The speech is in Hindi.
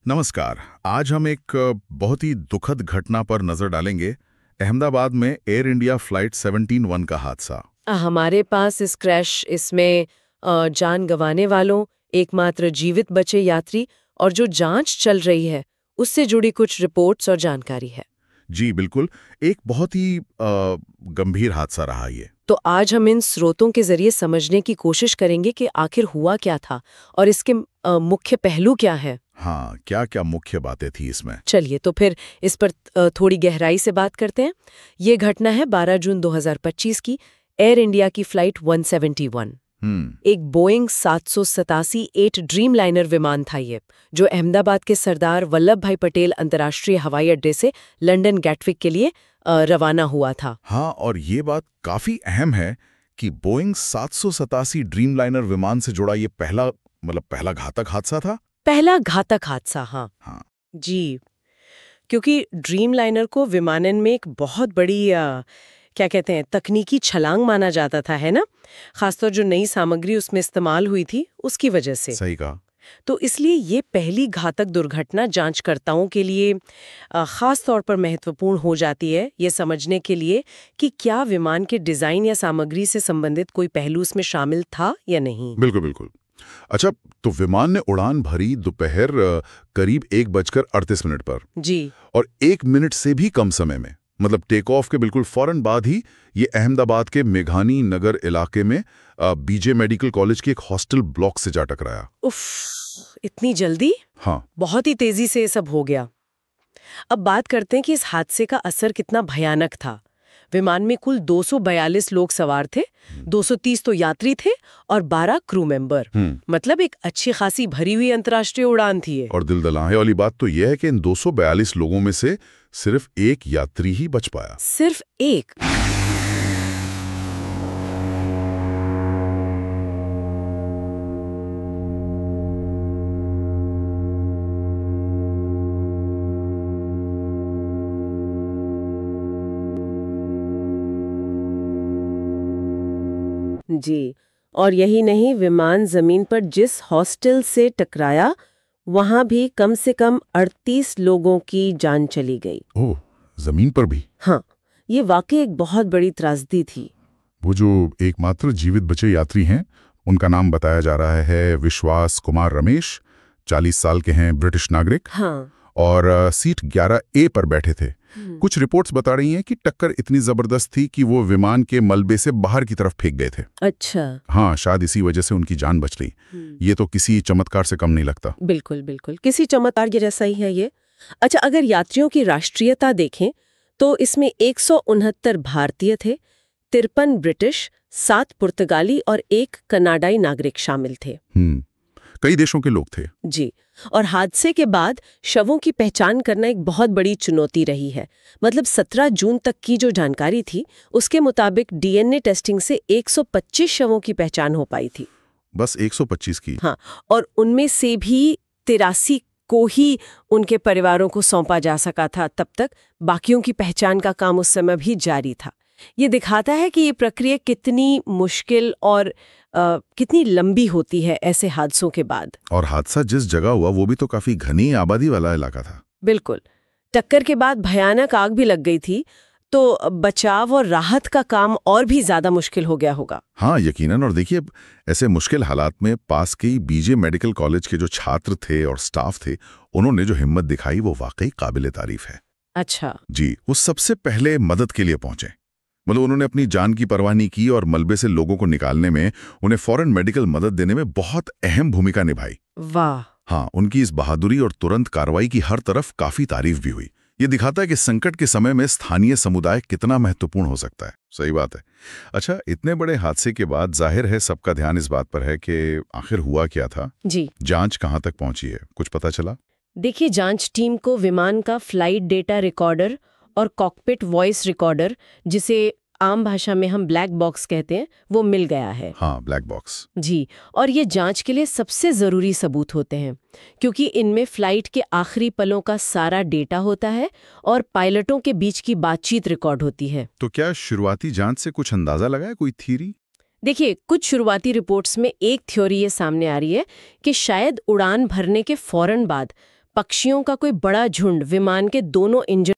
नमस्कार। आज हम एक बहुत ही दुखद घटना पर नजर डालेंगे। अहमदाबाद में एयर इंडिया फ्लाइट 17-1 का हादसा। हमारे पास इस क्रैश इसमें जान गंवाने वालों, एकमात्र जीवित बचे यात्री और जो जांच चल रही है उससे जुड़ी कुछ रिपोर्ट्स और जानकारी है। जी बिल्कुल, एक बहुत ही गंभीर हादसा रहा ये। तो आज हम इन स्रोतों के जरिए समझने की कोशिश करेंगे कि आखिर हुआ क्या था और इसके मुख्य पहलू क्या है। हाँ, क्या क्या मुख्य बातें थी इसमें? चलिए तो फिर इस पर थोड़ी गहराई से बात करते हैं। ये घटना है 12 जून 2025 की, एयर इंडिया की फ्लाइट 171। एक बोइंग 787-8 ड्रीम लाइनर विमान था ये, जो अहमदाबाद के सरदार वल्लभ भाई पटेल अंतर्राष्ट्रीय हवाई अड्डे से लंदन गैटविक के लिए रवाना हुआ था। हाँ, और ये बात काफी अहम है कि बोइंग 787 ड्रीम लाइनर विमान से जुड़ा ये पहला घातक हादसा था। पहला घातक हादसा, हाँ। हाँ जी, क्योंकि ड्रीम लाइनर को विमानन में एक बहुत बड़ी क्या कहते हैं, तकनीकी छलांग माना जाता था, है ना? खासतौर जो नई सामग्री उसमें इस्तेमाल हुई थी उसकी वजह से। सही कहा। तो इसलिए ये पहली घातक दुर्घटना जांचकर्ताओं के लिए खास तौर पर महत्वपूर्ण हो जाती है, ये समझने के लिए कि क्या विमान के डिजाइन या सामग्री से संबंधित कोई पहलू इसमें शामिल था या नहीं। बिल्कुल बिल्कुल। अच्छा, तो विमान ने उड़ान भरी दोपहर करीब 1:38 पर। जी। और 1 मिनट से भी कम समय में, मतलब टेक ऑफ के बिल्कुल फौरन बाद ही ये अहमदाबाद के मेघानी नगर इलाके में बीजे मेडिकल कॉलेज के एक हॉस्टल ब्लॉक से जा टकराया। उफ, इतनी जल्दी? हाँ, बहुत ही तेजी से ये सब हो गया। अब बात करते हैं कि इस हादसे का असर कितना भयानक था। विमान में कुल 242 लोग सवार थे, 230 तो यात्री थे और 12 क्रू मेंबर। मतलब एक अच्छी खासी भरी हुई अंतर्राष्ट्रीय उड़ान थी ये। और दिल दहलाने वाली बात तो यह है कि इन 242 लोगों में से सिर्फ एक यात्री ही बच पाया। सिर्फ एक? जी, और यही नहीं, विमान जमीन पर जिस हॉस्टल से टकराया वहां भी कम से कम 38 लोगों की जान चली गई। ओह, जमीन पर भी? हाँ, ये वाकई एक बहुत बड़ी त्रासदी थी। वो जो एकमात्र जीवित बचे यात्री हैं, उनका नाम बताया जा रहा है विश्वास कुमार रमेश, 40 साल के हैं, ब्रिटिश नागरिक। हाँ। और सीट 11A पर बैठे थे। कुछ रिपोर्ट्स बता रही हैं कि टक्कर इतनी जबरदस्त थी कि वो विमान के मलबे से बाहर की तरफ फेंक गए थे। अच्छा। हाँ, शायद इसी वजह से उनकी जान बच गई। ये तो किसी चमत्कार से कम नहीं लगता। बिल्कुल बिल्कुल, किसी चमत्कार के जैसा ही है ये। अच्छा, अगर यात्रियों की राष्ट्रीयता देखें तो इसमें 169 भारतीय थे, 53 ब्रिटिश, 7 पुर्तगाली और 1 कनाडाई नागरिक शामिल थे। कई देशों के लोग थे। जी, और हादसे के बाद शवों की पहचान करना एक बहुत बड़ी चुनौती रही है। मतलब 17 जून तक की जो जानकारी थी उसके मुताबिक डीएनए टेस्टिंग से 125 शवों की पहचान हो पाई थी। बस 125 की? हाँ, और उनमें से भी 83 को ही उनके परिवारों को सौंपा जा सका था। तब तक बाकियों की पहचान का काम उस समय भी जारी था। ये दिखाता है कि ये प्रक्रिया कितनी मुश्किल और कितनी लंबी होती है ऐसे हादसों के बाद। और हादसा जिस जगह हुआ वो भी तो काफी घनी आबादी वाला इलाका था। बिल्कुल, टक्कर के बाद भयानक आग भी लग गई थी, तो बचाव और राहत का काम और भी ज्यादा मुश्किल हो गया होगा। हाँ, यकीनन। और देखिए, ऐसे मुश्किल हालात में पास के ही बीजे मेडिकल कॉलेज के जो छात्र थे और स्टाफ थे, उन्होंने जो हिम्मत दिखाई वो वाकई काबिले तारीफ है। अच्छा। जी, वो सबसे पहले मदद के लिए पहुंचे। मतलब उन्होंने अपनी जान की परवाह नहीं की और मलबे से लोगों को निकालने में, उन्हें फौरन मेडिकल मदद देने में बहुत अहम भूमिका निभाई। वाह। हाँ, उनकी इस बहादुरी और तुरंत कार्रवाई की हर तरफ काफी तारीफ भी हुई। ये दिखाता है कि संकट के समय में स्थानीय समुदाय कितना महत्वपूर्ण हो सकता है। सही बात है। अच्छा, इतने बड़े हादसे के बाद जाहिर है सबका ध्यान इस बात पर है कि आखिर हुआ क्या था। जी। जांच कहाँ तक पहुंची है, कुछ पता चला? देखिए, जांच टीम को विमान का फ्लाइट डेटा रिकॉर्डर और कॉकपिट वॉइस रिकॉर्डर, जिसे आम भाषा में हम ब्लैक बॉक्स कहते हैं, वो मिल गया है। हाँ, ब्लैक बॉक्स। जी, और ये जांच के लिए सबसे जरूरी सबूत होते हैं, क्योंकि इनमें फ्लाइट के आखिरी पलों का सारा डेटा होता है और पायलटों के बीच की बातचीत रिकॉर्ड होती है। तो क्या शुरुआती जांच से कुछ अंदाजा लगा है, कोई थ्योरी? देखिए, कुछ शुरुआती रिपोर्ट्स में एक थ्योरी ये सामने आ रही है कि शायद उड़ान भरने के फौरन बाद पक्षियों का कोई बड़ा झुंड विमान के दोनों इंजन